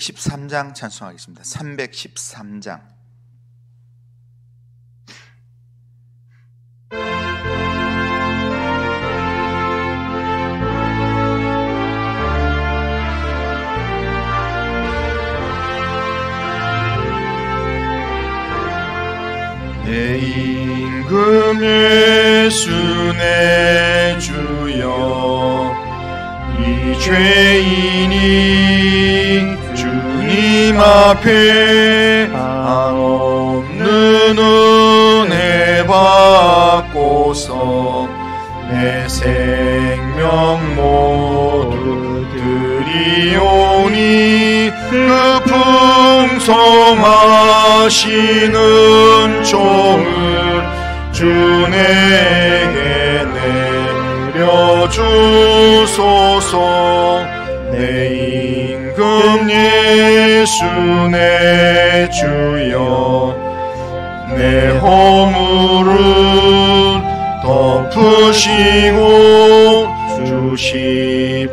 313장 찬송하겠습니다. 313장. 내 임금 예수 내 주여, 이 죄인이 주님 앞에 한없는 은혜 받고서 내 생명 모두 드리오니, 그 풍성하신 은총을 주 내게 내려주소서. 내 임금 예수 내 주여, 내 허물은 덮으시고 주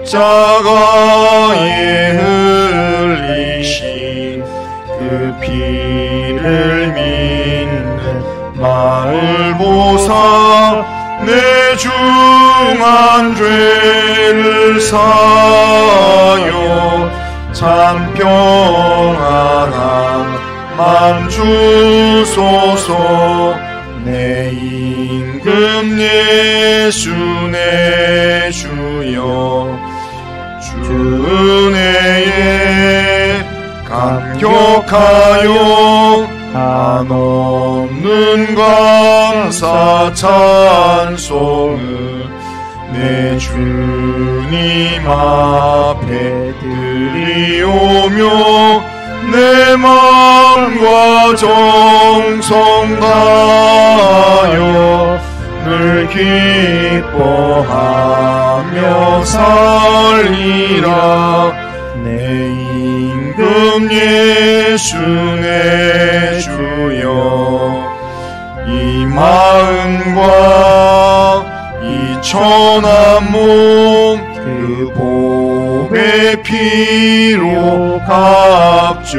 십자가에 흘리신 그 피를 믿는 나를 보사 내 중한 죄를 사하여 참 평안함만 주소서. 내 임금 예수 내 주여, 주 은혜에 감격하여 한없는 감사 찬송을 내 주님 앞에 드리오며, 내 마음과 정성 다하여 늘 기뻐하며 살리라. 내 임금 예수 내 주여, 이 마음과 이 천한 몸 그 보배 피로 값주고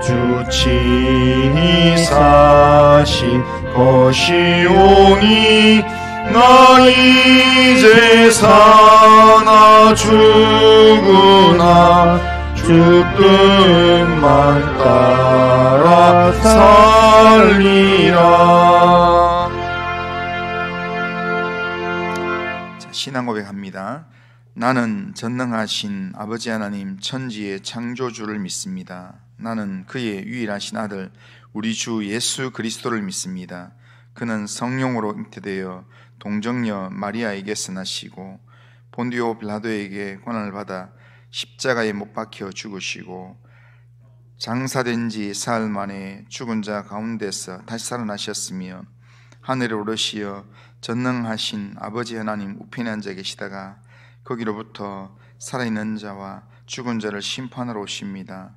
주 친히 사신 것이오니, 나 이제 사나 죽으나 주 뜻만 따라 살리라. 신앙 고백합니다. 나는 전능하신 아버지 하나님 천지의 창조주를 믿습니다. 나는 그의 유일하신 아들 우리 주 예수 그리스도를 믿습니다. 그는 성령으로 잉태되어 동정녀 마리아에게서 나시고 본디오 빌라도에게 고난을 받아 십자가에 못 박혀 죽으시고 장사된 지 사흘 만에 죽은 자 가운데서 다시 살아나셨으며 하늘에 오르시어 전능하신 아버지 하나님 우편에 앉아 계시다가 거기로부터 살아있는 자와 죽은 자를 심판하러 오십니다.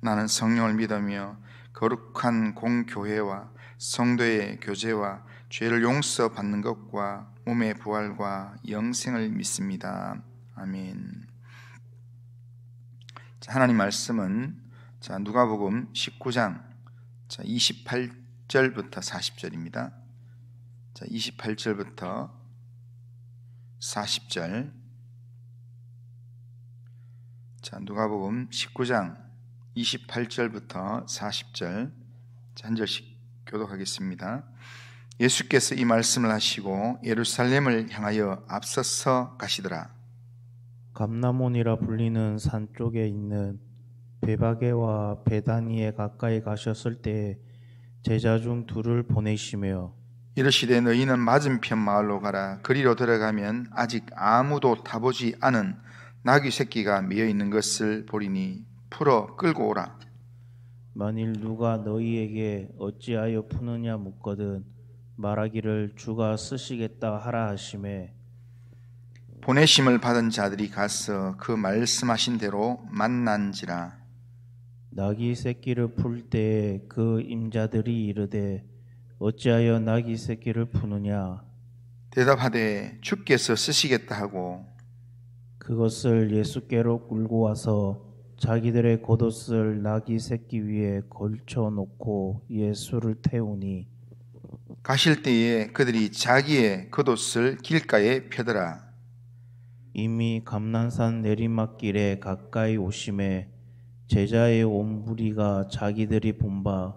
나는 성령을 믿으며 거룩한 공교회와 성도의 교제와 죄를 용서받는 것과 몸의 부활과 영생을 믿습니다. 아멘. 하나님 말씀은 누가복음 19장 28절부터 40절입니다. 28절부터 40절. 누가복음 19장 28절부터 40절 한 절씩 교독하겠습니다. 예수께서 이 말씀을 하시고 예루살렘을 향하여 앞서서 가시더라. 감람원이라 불리는 산 쪽에 있는 베바게와 베다니에 가까이 가셨을 때에 제자 중 둘을 보내시며 이르시되 너희는 맞은편 마을로 가라. 그리로 들어가면 아직 아무도 타보지 않은 나귀 새끼가 매어 있는 것을 보리니 풀어 끌고 오라. 만일 누가 너희에게 어찌하여 푸느냐 묻거든 말하기를 주가 쓰시겠다 하라 하시매, 보내심을 받은 자들이 가서 그 말씀하신 대로 만난지라. 나귀 새끼를 풀 때에 그 임자들이 이르되 어찌하여 나귀 새끼를 푸느냐. 대답하되 주께서 쓰시겠다 하고 그것을 예수께로 끌고 와서 자기들의 겉옷을 나귀 새끼 위에 걸쳐 놓고 예수를 태우니 가실 때에 그들이 자기의 겉옷을 길가에 펴더라. 이미 감난산 내리막길에 가까이 오심에 제자의 온 무리가 자기들이 본 바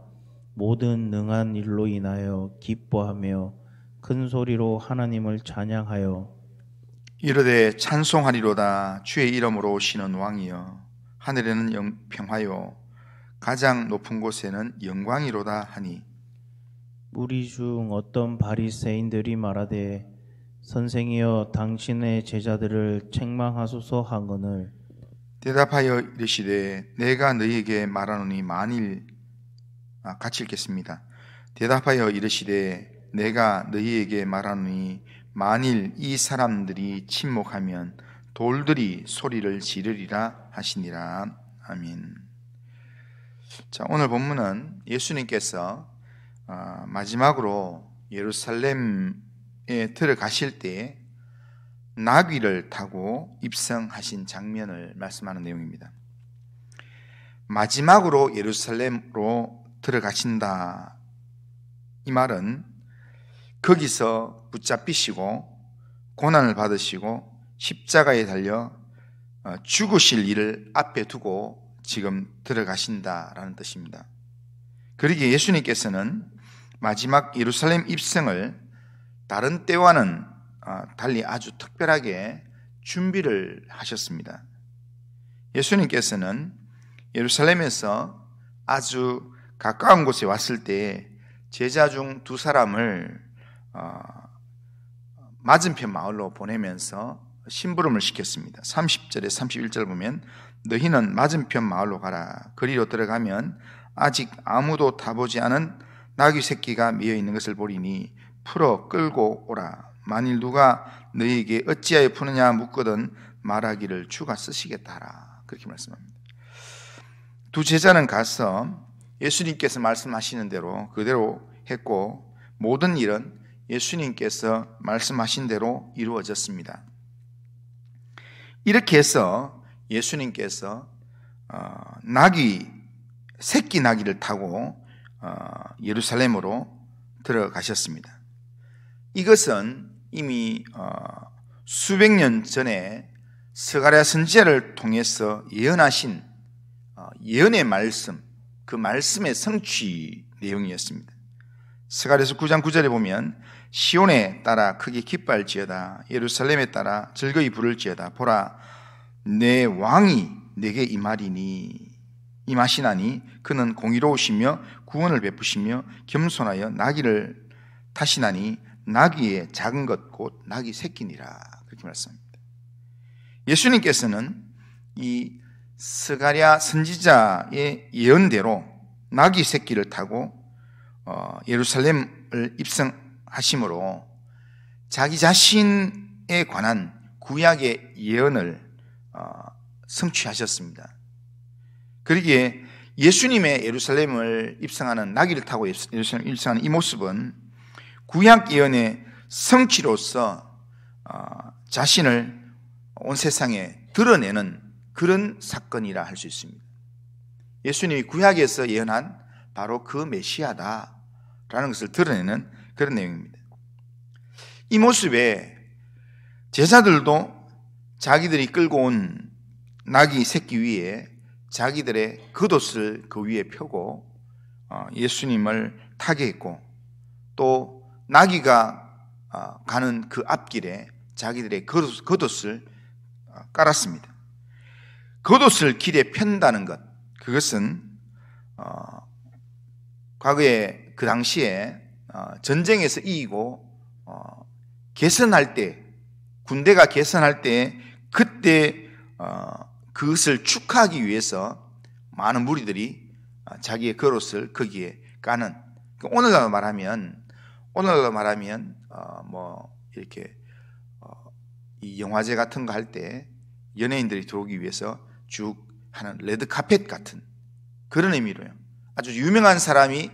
모든 능한 일로 인하여 기뻐하며 큰 소리로 하나님을 찬양하여 이르되 찬송하리로다. 주의 이름으로 오시는 왕이여. 하늘에는 평화요 가장 높은 곳에는 영광이로다 하니 무리 중 어떤 바리새인들이 말하되 선생이여 당신의 제자들을 책망하소서 하거늘 대답하여 이르시되 내가 너희에게 말하노니 만일 같이 읽겠습니다. 대답하여 이르시되 내가 너희에게 말하노니 만일 이 사람들이 침묵하면 돌들이 소리를 지르리라 하시니라. 아멘. 자, 오늘 본문은 예수님께서 마지막으로 예루살렘에 들어가실 때 나귀를 타고 입성하신 장면을 말씀하는 내용입니다. 마지막으로 예루살렘으로 들어가신다. 이 말은 거기서 붙잡히시고 고난을 받으시고 십자가에 달려 죽으실 일을 앞에 두고 지금 들어가신다라는 뜻입니다. 그러기에 예수님께서는 마지막 예루살렘 입성을 다른 때와는 달리 아주 특별하게 준비를 하셨습니다. 예수님께서는 예루살렘에서 아주 가까운 곳에 왔을 때 제자 중 두 사람을 맞은편 마을로 보내면서 심부름을 시켰습니다. 30절에 31절 보면 너희는 맞은편 마을로 가라. 거리로 들어가면 아직 아무도 타보지 않은 나귀 새끼가 미어 있는 것을 보리니 풀어 끌고 오라. 만일 누가 너희에게 어찌하여 푸느냐 묻거든 말하기를 주가 쓰시겠다 하라. 그렇게 말씀합니다. 두 제자는 가서 예수님께서 말씀하시는 대로 그대로 했고 모든 일은 예수님께서 말씀하신 대로 이루어졌습니다. 이렇게 해서 예수님께서 새끼 나귀를 타고 예루살렘으로 들어가셨습니다. 이것은 이미 수백 년 전에 스가랴 선지자를 통해서 예언하신 예언의 말씀, 그 말씀의 성취 내용이었습니다. 스가랴서 9장 9절에 보면 시온에 따라 크게 기뻐할지어다 예루살렘에 따라 즐거이 부를지어다 보라 내 왕이 내게 임하시나니 그는 공의로우시며 구원을 베푸시며 겸손하여 나귀를 타시나니 나귀의 작은 것 곧 나귀 새끼니라. 그렇게 말씀합니다. 예수님께서는 이 스가랴 선지자의 예언대로 나귀 새끼를 타고 예루살렘을 입성하심으로 자기 자신에 관한 구약의 예언을 성취하셨습니다. 그러기에 예수님의 예루살렘을 입성하는 나귀를 타고 예루살렘을 입성하는 이 모습은 구약 예언의 성취로서 자신을 온 세상에 드러내는 그런 사건이라 할 수 있습니다. 예수님이 구약에서 예언한 바로 그 메시아다라는 것을 드러내는 그런 내용입니다. 이 모습에 제자들도 자기들이 끌고 온 나귀 새끼 위에 자기들의 겉옷을 그 위에 펴고 예수님을 타게 했고 또 나귀가 가는 그 앞길에 자기들의 겉옷을 깔았습니다. 겉옷을 길에 편다는 것, 그것은 과거에 그 당시에 전쟁에서 이기고 개선할 때, 군대가 개선할 때 그때 그것을 축하하기 위해서 많은 무리들이 자기의 겉옷을 거기에 까는, 오늘날로 말하면 뭐 이렇게 이 영화제 같은 거 할 때 연예인들이 들어오기 위해서 쭉 하는 레드 카펫 같은 그런 의미로요. 아주 유명한 사람이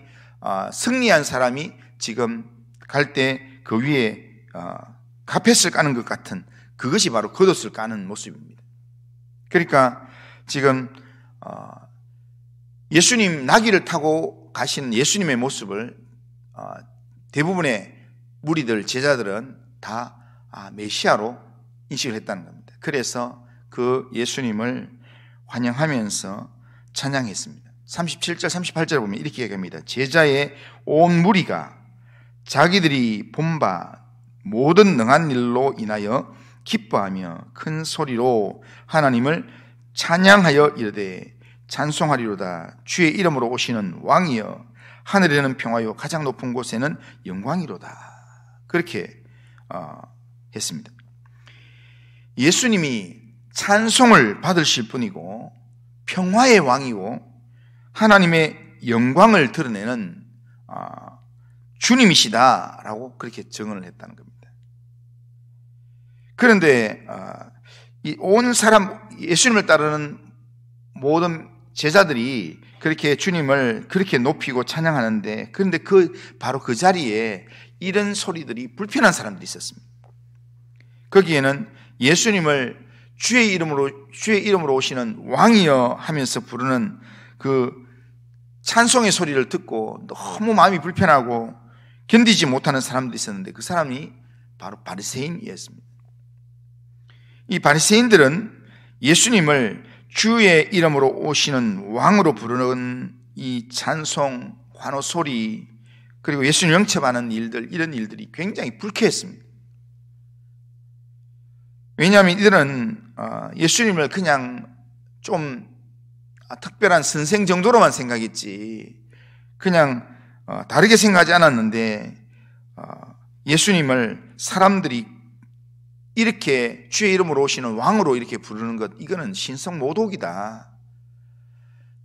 승리한 사람이 지금 갈 때 그 위에 카펫을 까는 것 같은 그것이 바로 겉옷을 까는 모습입니다. 그러니까 지금 예수님 나귀를 타고 가시는 예수님의 모습을 대부분의 무리들, 제자들은 다 메시아로 인식을 했다는 겁니다. 그래서 그 예수님을 환영하면서 찬양했습니다. 37절, 38절을 보면 이렇게 얘기합니다. 제자의 온 무리가 자기들이 본 바 모든 능한 일로 인하여 기뻐하며 큰 소리로 하나님을 찬양하여 이르되 찬송하리로다. 주의 이름으로 오시는 왕이여 하늘에는 평화요 가장 높은 곳에는 영광이로다. 그렇게 했습니다. 예수님이 찬송을 받으실 분이고 평화의 왕이고 하나님의 영광을 드러내는 주님이시다라고 그렇게 증언을 했다는 겁니다. 그런데 온 사람, 예수님을 따르는 모든 제자들이 그렇게 주님을 그렇게 높이고 찬양하는데, 그런데 바로 그 자리에 이런 소리들이 불편한 사람들이 있었습니다. 거기에는 예수님을 주의 이름으로 오시는 왕이여 하면서 부르는 그 찬송의 소리를 듣고 너무 마음이 불편하고 견디지 못하는 사람들이 있었는데, 그 사람이 바로 바리새인이었습니다. 이 바리새인들은 예수님을 주의 이름으로 오시는 왕으로 부르는 이 찬송, 환호 소리, 그리고 예수님 영접하는 일들, 이런 일들이 굉장히 불쾌했습니다. 왜냐하면 이들은 예수님을 그냥 좀 특별한 선생 정도로만 생각했지, 그냥 다르게 생각하지 않았는데, 예수님을 사람들이 이렇게 주의 이름으로 오시는 왕으로 이렇게 부르는 것, 이거는 신성모독이다.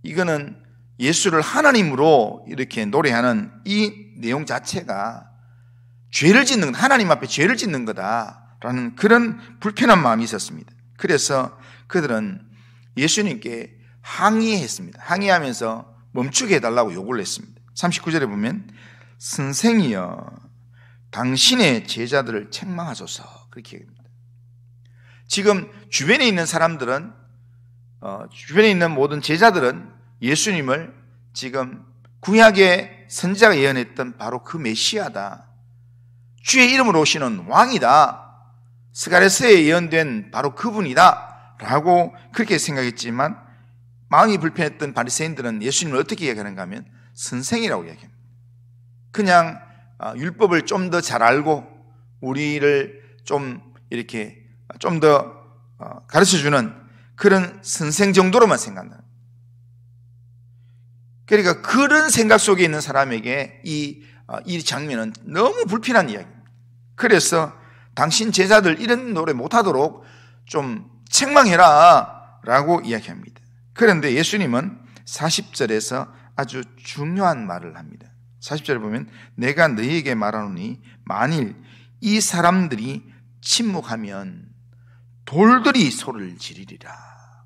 이거는 예수를 하나님으로 이렇게 노래하는 이 내용 자체가 죄를 짓는 것, 하나님 앞에 죄를 짓는 거다라는 그런 불편한 마음이 있었습니다. 그래서 그들은 예수님께 항의했습니다. 항의하면서 멈추게 해달라고 요구를 했습니다. 39절에 보면 선생이여 당신의 제자들을 책망하소서, 그렇게 얘기합니다. 지금 주변에 있는 사람들은, 주변에 있는 모든 제자들은 예수님을 지금 구약의 선지자가 예언했던 바로 그 메시아다, 주의 이름으로 오시는 왕이다, 스가랴서에 예언된 바로 그분이다 라고 그렇게 생각했지만, 마음이 불편했던 바리새인들은 예수님을 어떻게 이야기하는가 하면 선생이라고 이야기합니다. 그냥 율법을 좀 더 잘 알고 우리를 좀 이렇게 좀 더 가르쳐주는 그런 선생 정도로만 생각한다. 그러니까 그런 생각 속에 있는 사람에게 이 장면은 너무 불편한 이야기입니다. 그래서 당신 제자들 이런 노래 못하도록 좀 책망해라 라고 이야기합니다. 그런데 예수님은 40절에서 아주 중요한 말을 합니다. 40절에 보면 내가 너희에게 말하노니 만일 이 사람들이 침묵하면 돌들이 소리를 지르리라,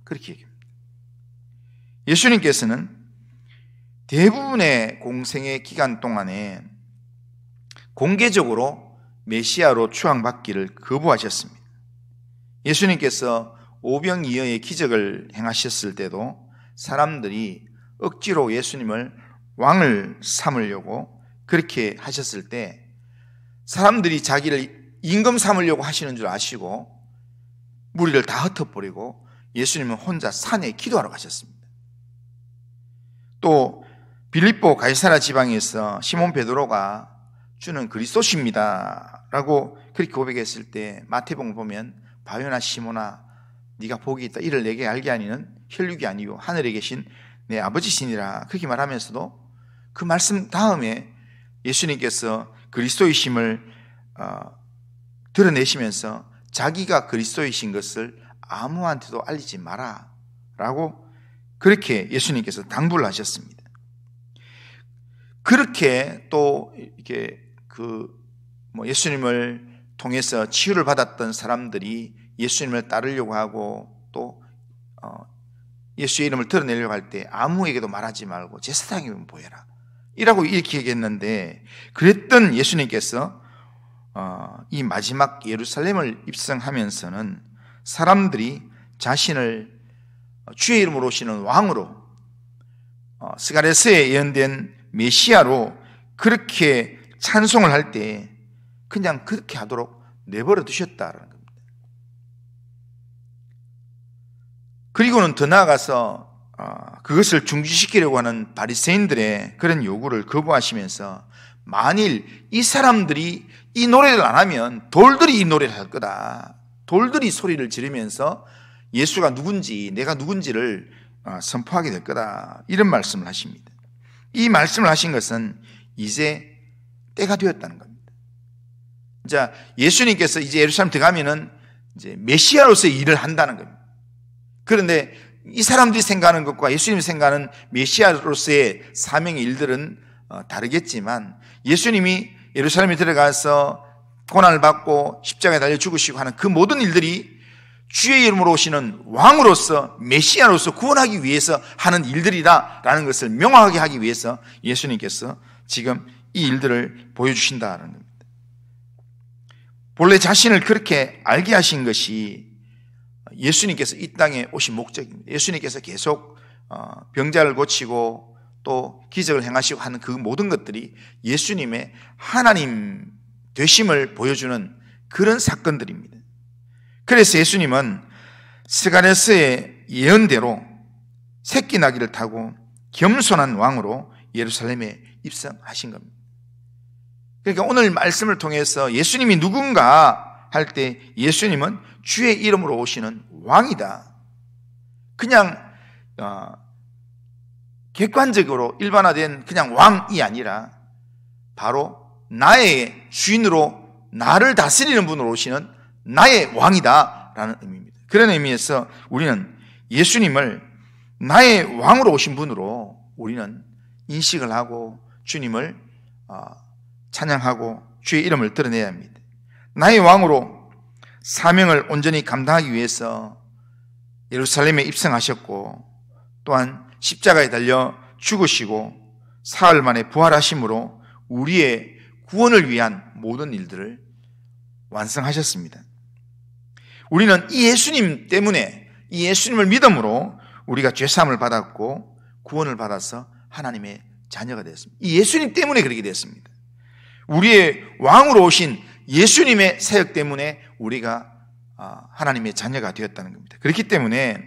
그렇게 얘기합니다. 예수님께서는 대부분의 공생의 기간 동안에 공개적으로 메시아로 추앙받기를 거부하셨습니다. 예수님께서 오병이어의 기적을 행하셨을 때도 사람들이 억지로 예수님을 왕을 삼으려고 그렇게 하셨을 때 사람들이 자기를 임금 삼으려고 하시는 줄 아시고 무리를 다 흩어버리고 예수님은 혼자 산에 기도하러 가셨습니다. 또 빌립보 가이사랴 지방에서 시몬 베드로가 주는 그리스도십니다 라고 그렇게 고백했을 때 마태복음 보면 바요나 시몬아 네가 복이 있다, 이를 내게 알게 하니는 혈육이 아니요 하늘에 계신 내 아버지시니라, 그렇게 말하면서도 그 말씀 다음에 예수님께서 그리스도이심을 드러내시면서 자기가 그리스도이신 것을 아무한테도 알리지 마라 라고 그렇게 예수님께서 당부를 하셨습니다. 그렇게 또 이렇게 예수님을 통해서 치유를 받았던 사람들이 예수님을 따르려고 하고 또 예수의 이름을 드러내려고 할 때 아무에게도 말하지 말고 제사장에게만 보여라, 이라고 이렇게 얘기했는데, 그랬던 예수님께서 이 마지막 예루살렘을 입성하면서는 사람들이 자신을 주의 이름으로 오시는 왕으로, 스가랴서에 예언된 메시아로 그렇게 찬송을 할 때 그냥 그렇게 하도록 내버려 두셨다라는 겁니다. 그리고는 더 나아가서 그것을 중지시키려고 하는 바리새인들의 그런 요구를 거부하시면서 만일 이 사람들이 이 노래를 안 하면 돌들이 이 노래를 할 거다. 돌들이 소리를 지르면서 예수가 누군지, 내가 누군지를 선포하게 될 거다. 이런 말씀을 하십니다. 이 말씀을 하신 것은 이제 때가 되었다는 겁니다. 자, 예수님께서 이제 예루살렘 들어가면은 이제 메시아로서의 일을 한다는 겁니다. 그런데 이 사람들이 생각하는 것과 예수님이 생각하는 메시아로서의 사명의 일들은 다르겠지만, 예수님이 예루살렘에 들어가서 고난을 받고 십자가에 달려 죽으시고 하는 그 모든 일들이 주의 이름으로 오시는 왕으로서, 메시아로서 구원하기 위해서 하는 일들이다라는 것을 명확하게 하기 위해서 예수님께서 지금 이 일들을 보여주신다는 겁니다. 본래 자신을 그렇게 알게 하신 것이 예수님께서 이 땅에 오신 목적입니다. 예수님께서 계속 병자를 고치고 또 기적을 행하시고 하는 그 모든 것들이 예수님의 하나님 되심을 보여주는 그런 사건들입니다. 그래서 예수님은 스가랴서의 예언대로 새끼 나귀를 타고 겸손한 왕으로 예루살렘에 입성하신 겁니다. 그러니까 오늘 말씀을 통해서 예수님이 누군가 할 때 예수님은 주의 이름으로 오시는 왕이다. 그냥 객관적으로 일반화된 그냥 왕이 아니라 바로 나의 주인으로 나를 다스리는 분으로 오시는 나의 왕이다라는 의미입니다. 그런 의미에서 우리는 예수님을 나의 왕으로 오신 분으로 우리는 인식을 하고 주님을 찬양하고 주의 이름을 드러내야 합니다. 나의 왕으로 사명을 온전히 감당하기 위해서 예루살렘에 입성하셨고, 또한 십자가에 달려 죽으시고 사흘 만에 부활하심으로 우리의 구원을 위한 모든 일들을 완성하셨습니다. 우리는 이 예수님 때문에, 이 예수님을 믿음으로 우리가 죄사함을 받았고 구원을 받아서 하나님의 자녀가 되었습니다. 이 예수님 때문에 그렇게 되었습니다. 우리의 왕으로 오신 예수님의 사역 때문에 우리가 하나님의 자녀가 되었다는 겁니다. 그렇기 때문에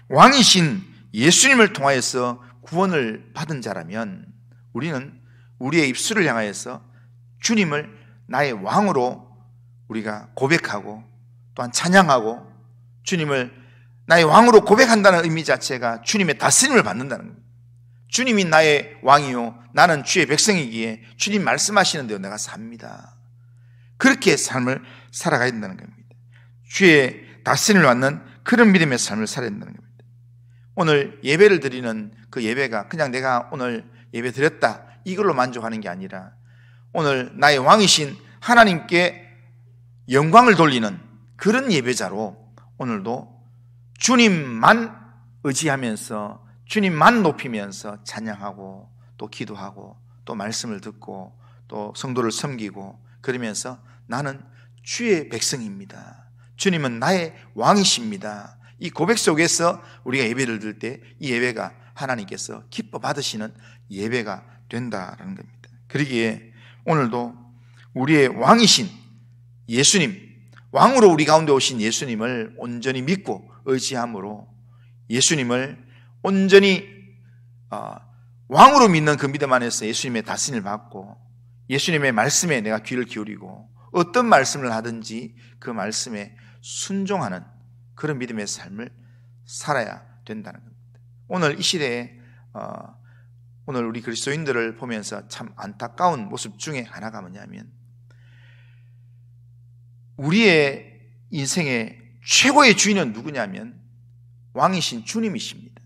왕이신 예수님을 통하여서 구원을 받은 자라면 우리는 우리의 입술을 향하여서 주님을 나의 왕으로 우리가 고백하고 또한 찬양하고, 주님을 나의 왕으로 고백한다는 의미 자체가 주님의 다스림을 받는다는 겁니다. 주님이 나의 왕이요 나는 주의 백성이기에 주님 말씀하시는 대로 내가 삽니다. 그렇게 삶을 살아가야 된다는 겁니다. 주의 다스림을 받는 그런 믿음의 삶을 살아야 된다는 겁니다. 오늘 예배를 드리는 그 예배가 그냥 내가 오늘 예배 드렸다 이걸로 만족하는 게 아니라, 오늘 나의 왕이신 하나님께 영광을 돌리는 그런 예배자로 오늘도 주님만 의지하면서 주님만 높이면서 찬양하고 또 기도하고 또 말씀을 듣고 또 성도를 섬기고, 그러면서 나는 주의 백성입니다. 주님은 나의 왕이십니다. 이 고백 속에서 우리가 예배를 드릴 때 이 예배가 하나님께서 기뻐 받으시는 예배가 된다라는 겁니다. 그러기에 오늘도 우리의 왕이신 예수님, 왕으로 우리 가운데 오신 예수님을 온전히 믿고 의지함으로 예수님을 온전히 왕으로 믿는 그 믿음 안에서 예수님의 다스림을 받고 예수님의 말씀에 내가 귀를 기울이고 어떤 말씀을 하든지 그 말씀에 순종하는 그런 믿음의 삶을 살아야 된다는 겁니다. 오늘 이 시대에 오늘 우리 그리스도인들을 보면서 참 안타까운 모습 중에 하나가 뭐냐면, 우리의 인생의 최고의 주인은 누구냐면 왕이신 주님이십니다.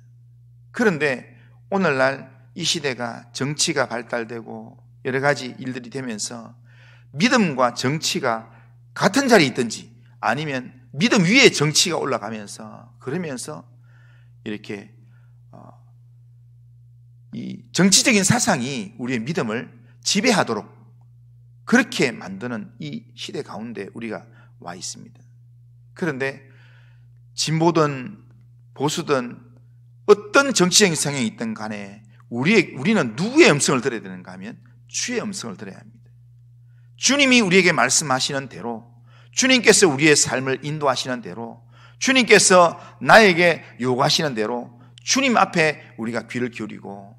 그런데 오늘날 이 시대가 정치가 발달되고 여러 가지 일들이 되면서 믿음과 정치가 같은 자리에 있든지 아니면 믿음 위에 정치가 올라가면서, 그러면서 이렇게 이 정치적인 사상이 우리의 믿음을 지배하도록 그렇게 만드는 이 시대 가운데 우리가 와 있습니다. 그런데 진보든 보수든 어떤 정치적인 성향이 있든 간에 우리는 누구의 음성을 들어야 되는가 하면 주의 음성을 들어야 합니다. 주님이 우리에게 말씀하시는 대로, 주님께서 우리의 삶을 인도하시는 대로, 주님께서 나에게 요구하시는 대로 주님 앞에 우리가 귀를 기울이고,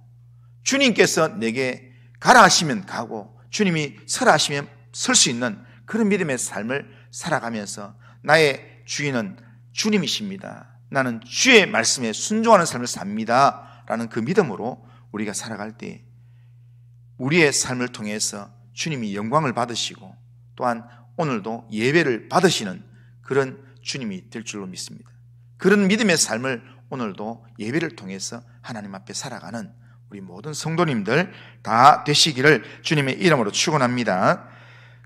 주님께서 내게 가라 하시면 가고 주님이 서라 하시면 설 수 있는 그런 믿음의 삶을 살아가면서 나의 주인은 주님이십니다, 나는 주의 말씀에 순종하는 삶을 삽니다 라는 그 믿음으로 우리가 살아갈 때 우리의 삶을 통해서 주님이 영광을 받으시고 또한 오늘도 예배를 받으시는 그런 주님이 될 줄로 믿습니다. 그런 믿음의 삶을 오늘도 예배를 통해서 하나님 앞에 살아가는 우리 모든 성도님들 다 되시기를 주님의 이름으로 축원합니다.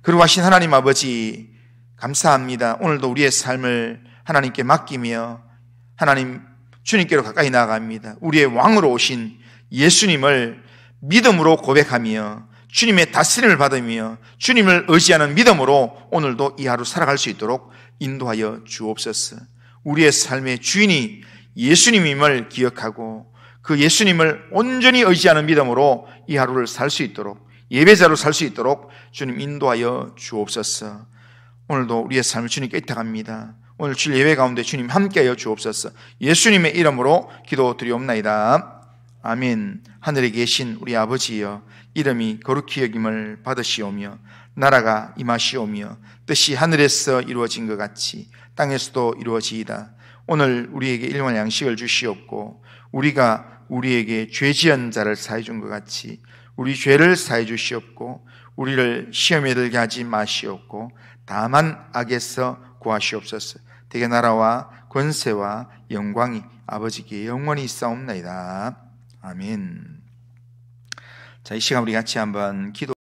거룩하신 하나님 아버지, 감사합니다. 오늘도 우리의 삶을 하나님께 맡기며 하나님 주님께로 가까이 나아갑니다. 우리의 왕으로 오신 예수님을 믿음으로 고백하며 주님의 다스림을 받으며 주님을 의지하는 믿음으로 오늘도 이 하루 살아갈 수 있도록 인도하여 주옵소서. 우리의 삶의 주인이 예수님임을 기억하고 그 예수님을 온전히 의지하는 믿음으로 이 하루를 살 수 있도록, 예배자로 살 수 있도록 주님 인도하여 주옵소서. 오늘도 우리의 삶을 주님께 의탁합니다. 오늘 주일 예배 가운데 주님 함께하여 주옵소서. 예수님의 이름으로 기도드리옵나이다. 아멘. 하늘에 계신 우리 아버지여, 이름이 거룩히 여김을 받으시오며 나라가 임하시오며 뜻이 하늘에서 이루어진 것 같이 땅에서도 이루어지이다. 오늘 우리에게 일용할 양식을 주시옵고 우리가 우리에게 죄 지은 자를 사해 준 것 같이 우리 죄를 사해 주시옵고 우리를 시험에 들게 하지 마시옵고 다만 악에서 구하시옵소서. 대개 나라와 권세와 영광이 아버지께 영원히 있사옵나이다. 아멘. 자, 이 시간 우리 같이 한번 기도